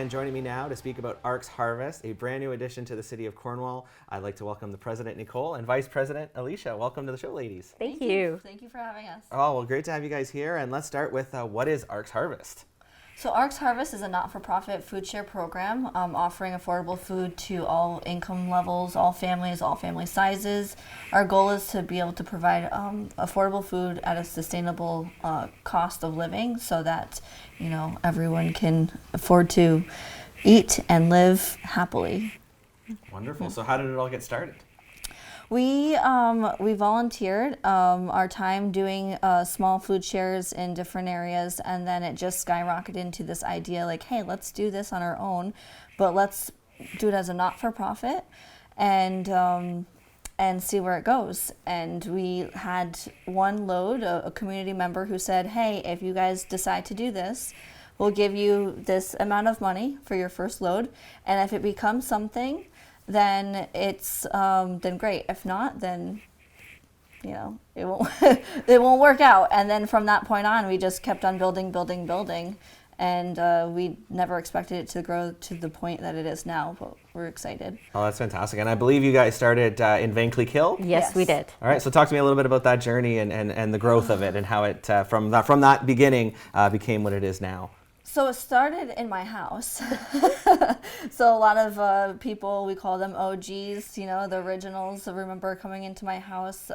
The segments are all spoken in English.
And joining me now to speak about Arks Harvest, a brand new addition to the city of Cornwall, I'd like to welcome the President, Nicole, and Vice President, Alicia. Welcome to the show, ladies. Thank you. Thank you for having us. Oh, well, great to have you guys here. And let's start with what is Arks Harvest? So Arks Harvest is a not-for-profit food share program offering affordable food to all income levels, all family sizes. Our goal is to be able to provide affordable food at a sustainable cost of living so that, you know, everyone can afford to eat and live happily. Wonderful. So how did it all get started? We volunteered our time doing small food shares in different areas, and then it just skyrocketed into this idea like, hey, let's do this on our own, but let's do it as a not-for-profit and see where it goes. And we had one load, a community member who said, hey, if you guys decide to do this, we'll give you this amount of money for your first load, and if it becomes something, then it's then great. If not, then you know it won't it won't work out. And then from that point on, we just kept on building, and we never expected it to grow to the point that it is now. But we're excited. Oh, that's fantastic. And I believe you guys started in Van Cleek Hill? Yes, we did. All right, so talk to me a little bit about that journey and the growth of it and how it, from that beginning, became what it is now. So it started in my house. So a lot of people, we call them OGs, you know, the originals, remember coming into my house.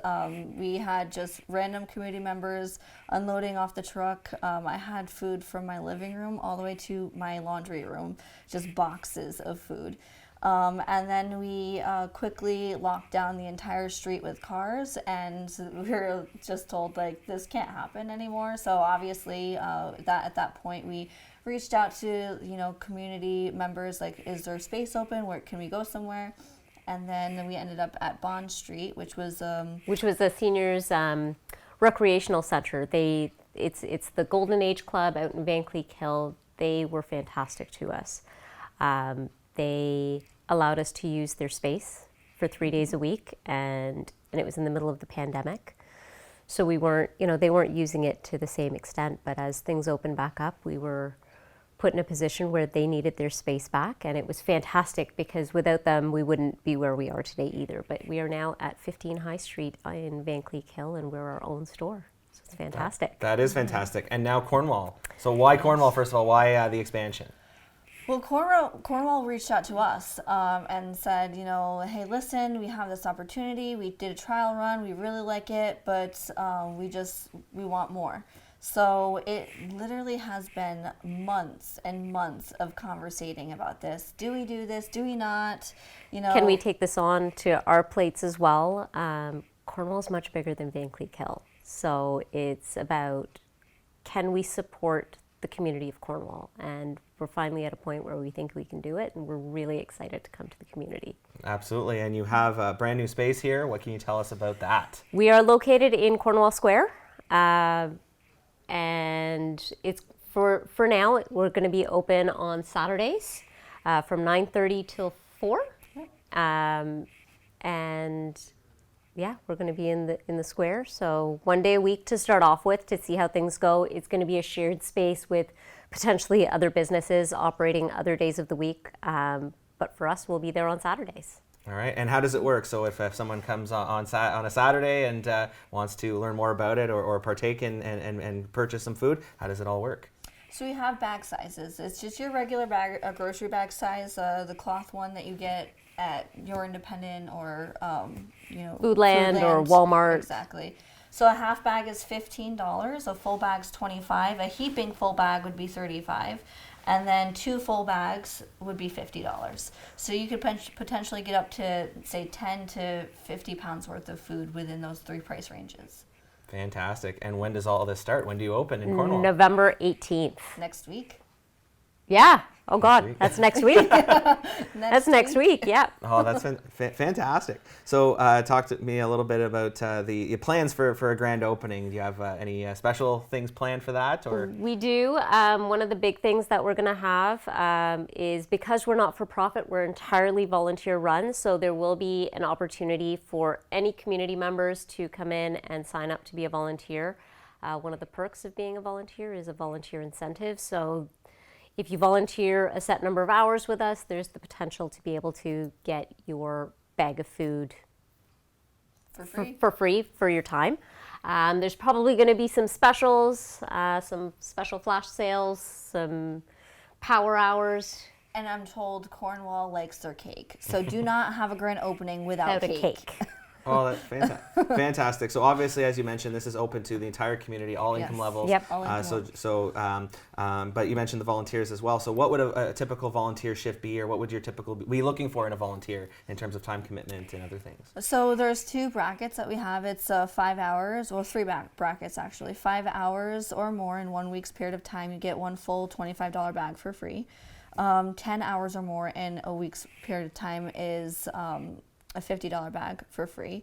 We had just random community members unloading off the truck. I had food from my living room all the way to my laundry room, just boxes of food. And then we quickly locked down the entire street with cars, and we were just told, like, this can't happen anymore. So obviously, at that point, we reached out to, you know, community members, like, is there space open? Where can we go somewhere? And then we ended up at Bond Street, which was a seniors recreational center. It's the Golden Age Club out in Van Cleek Hill. They were fantastic to us. They allowed us to use their space for 3 days a week, and it was in the middle of the pandemic. So we weren't, you know, they weren't using it to the same extent, but as things opened back up, we were put in a position where they needed their space back, and it was fantastic because without them, we wouldn't be where we are today either. But we are now at 15 High Street in Van Cleek Hill, and we're our own store. So it's fantastic. That is fantastic. And now Cornwall. So why Cornwall, first of all? Why the expansion? Well, Cornwall reached out to us and said, you know, hey, listen, we have this opportunity. We did a trial run. We really like it, but we want more. So it literally has been months and months of conversating about this. Do we do this? Do we not? You know, can we take this on to our plates as well? Cornwall's much bigger than Van Cleek Hill. So it's about, can we support the community of Cornwall? And we're finally at a point where we think we can do it, and we're really excited to come to the community. Absolutely. And you have a brand new space here. What can you tell us about that? We are located in Cornwall Square, and it's for now we're going to be open on Saturdays from 9:30 till 4. And yeah, we're going to be in the square. So 1 day a week to start off with to see how things go. It's going to be a shared space with potentially other businesses operating other days of the week. But for us, we'll be there on Saturdays. All right. And how does it work? So if someone comes on a Saturday and wants to learn more about it or partake and purchase some food, how does it all work? So we have bag sizes. It's just your regular bag, a grocery bag size, the cloth one that you get at your independent or you know, Foodland or Walmart. Exactly. So a half bag is $15. A full bag's $25. A heaping full bag would be $35, and then 2 full bags would be $50. So you could potentially get up to, say, 10 to 50 pounds worth of food within those 3 price ranges. Fantastic. And when does all this start? When do you open in Cornwall? November 18th. Next week. Yeah. Oh God, that's next week. That's next week. Yeah. Oh, that's fantastic. So, talk to me a little bit about the plans for a grand opening. Do you have any special things planned for that, or? We do. One of the big things that we're going to have is, because we're not for profit, we're entirely volunteer run. So there will be an opportunity for any community members to come in and sign up to be a volunteer. One of the perks of being a volunteer is a volunteer incentive. So if you volunteer a set number of hours with us, there's the potential to be able to get your bag of food for free for your time. There's probably going to be some specials, some special flash sales, some power hours. And I'm told Cornwall likes their cake. So do not have a grand opening without a cake. Oh, that's fantastic. So obviously, as you mentioned, this is open to the entire community, all income levels. Yep. But you mentioned the volunteers as well. So what would a typical volunteer shift be, or what would your typical be looking for in a volunteer in terms of time commitment and other things? So there's 2 brackets that we have. It's 5 hours, or 3 brackets actually. 5 hours or more in 1 week's period of time, you get one full $25 bag for free. 10 hours or more in a week's period of time is a $50 bag for free.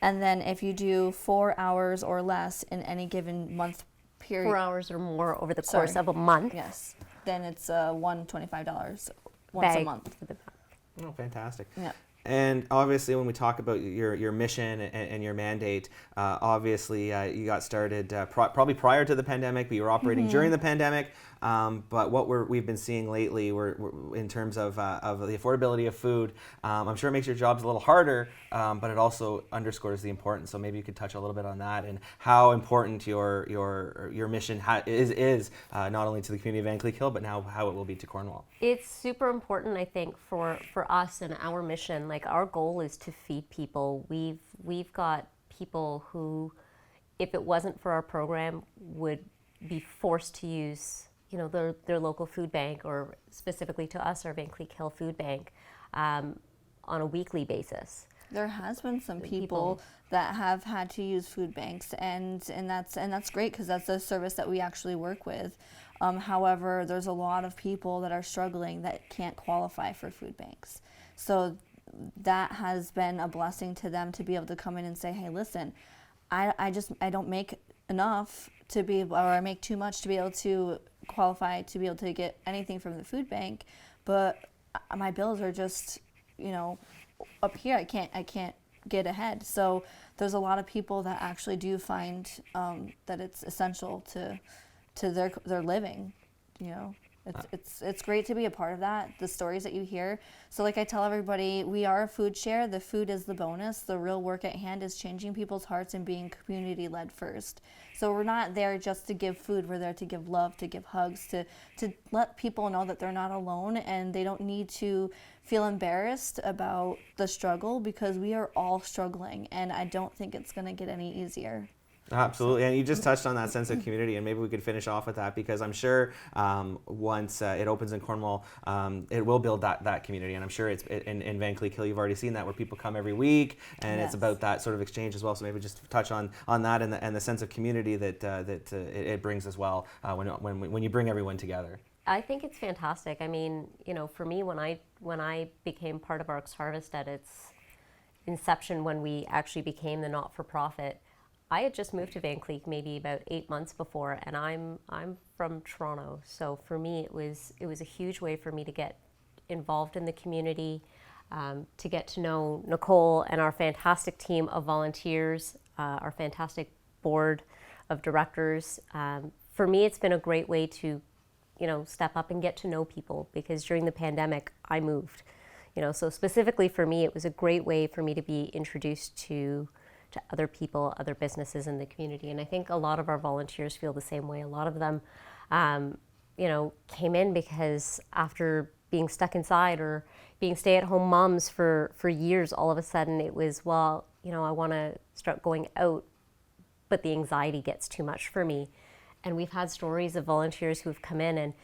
And then if you do 4 hours or less in any given month period. 4 hours or more over the course of a month. Yes. Then it's $125 once a month. For the Oh, fantastic. Yeah. And obviously, when we talk about your mission and your mandate, obviously you got started probably prior to the pandemic, but you were operating during the pandemic. But what we've been seeing lately, we're in terms of the affordability of food, I'm sure it makes your jobs a little harder, but it also underscores the importance. So maybe you could touch a little bit on that and how important your mission is not only to the community of Van Cleek Hill, but now how it will be to Cornwall. It's super important, I think, for us and our mission. Like, our goal is to feed people. We've got people who, if it wasn't for our program, would be forced to use their local food bank, or specifically to us, our Van Cleek Hill Food Bank, on a weekly basis. There has been some people that have had to use food banks, and that's great, because that's a service that we actually work with. However, there's a lot of people that are struggling that can't qualify for food banks. So that has been a blessing to them to be able to come in and say, hey, listen, I don't make enough to be able, or I make too much to be able to qualify to be able to get anything from the food bank, but my bills are just up here. I can't get ahead. So there's a lot of people that actually do find that it's essential to their living. It's great to be a part of that, the stories that you hear. So like I tell everybody, we are a food share. The food is the bonus. The real work at hand is changing people's hearts and being community-led first. So we're not there just to give food. We're there to give love, to give hugs, to let people know that they're not alone, and they don't need to feel embarrassed about the struggle, because we are all struggling, and I don't think it's going to get any easier. Absolutely, and you just touched on that sense of community, and maybe we could finish off with that, because I'm sure once it opens in Cornwall, it will build that community, and I'm sure it's in Van Cleek Hill, you've already seen that, where people come every week, and Yes. it's about that sort of exchange as well. So maybe just touch on that and the sense of community that it brings as well when you bring everyone together. I think it's fantastic. I mean, for me, when I became part of Arks Harvest at its inception, when we actually became the not-for-profit, I had just moved to Van Cleek maybe about 8 months before, and I'm from Toronto. So for me, it was a huge way for me to get involved in the community, to get to know Nicole and our fantastic team of volunteers, our fantastic board of directors. For me, it's been a great way to, step up and get to know people, because during the pandemic, I moved. So specifically for me, it was a great way for me to be introduced to other people, other businesses in the community. And I think a lot of our volunteers feel the same way. A lot of them, came in because after being stuck inside or being stay-at-home moms for years, all of a sudden it was, I want to start going out, but the anxiety gets too much for me. And we've had stories of volunteers who have come in, and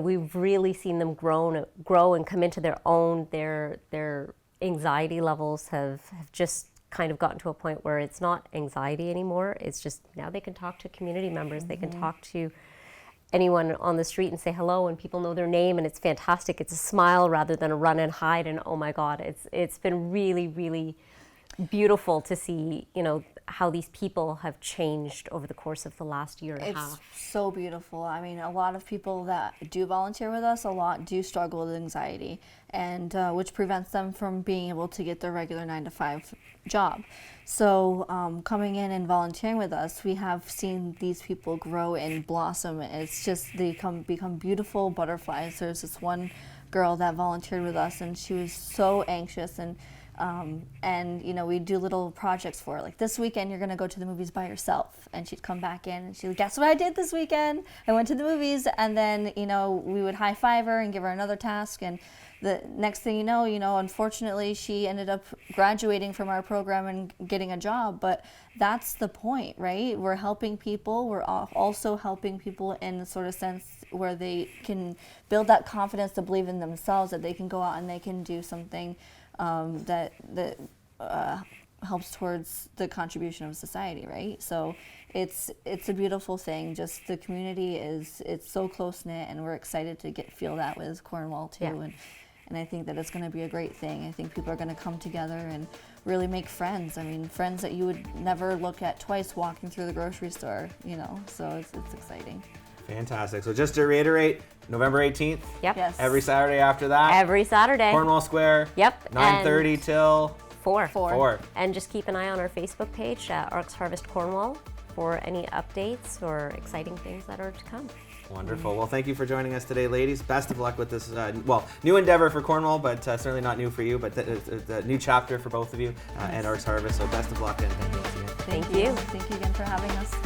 we've really seen them grow and come into their own. Their anxiety levels have just kind of gotten to a point where it's not anxiety anymore. It's just now they can talk to community members. Mm-hmm. They can talk to anyone on the street and say hello, and people know their name, and it's fantastic. It's a smile rather than a run and hide. And oh my God, it's been really, really beautiful to see, how these people have changed over the course of the last year and a It's half. so beautiful. I mean, a lot of people that do volunteer with us, a lot do struggle with anxiety, and which prevents them from being able to get their regular 9-to-5 job. So coming in and volunteering with us, we have seen these people grow and blossom. It's just they become beautiful butterflies. There's this one girl that volunteered with us, and she was so anxious, and you know, we do little projects for her. Like, this weekend you're gonna go to the movies by yourself, and she'd come back in and she'd like, guess what I did this weekend? I went to the movies. And then, you know, we would high five her and give her another task, and the next thing you know, unfortunately she ended up graduating from our program and getting a job. But that's the point, right? We're helping people. We're also helping people in the sort of sense where they can build that confidence to believe in themselves, that they can go out and they can do something that helps towards the contribution of society, right? So it's a beautiful thing. Just the community it's so close knit, and we're excited to feel that with Cornwall too. Yeah. And I think that it's going to be a great thing. I think people are going to come together and really make friends. I mean, friends that you would never look at twice walking through the grocery store, so it's exciting. Fantastic. So just to reiterate, November 18th. Yep. Yes. Every Saturday after that. Every Saturday. Cornwall Square. Yep. 9:30 till 4. 4. And just keep an eye on our Facebook page, Arks Harvest Cornwall, for any updates or exciting things that are to come. Wonderful. Well, thank you for joining us today, ladies. Best of luck with this, new endeavor for Cornwall, but certainly not new for you, but the new chapter for both of you and Arks Harvest. So best of luck, and thank you once again. Thank you. Thank you again for having us.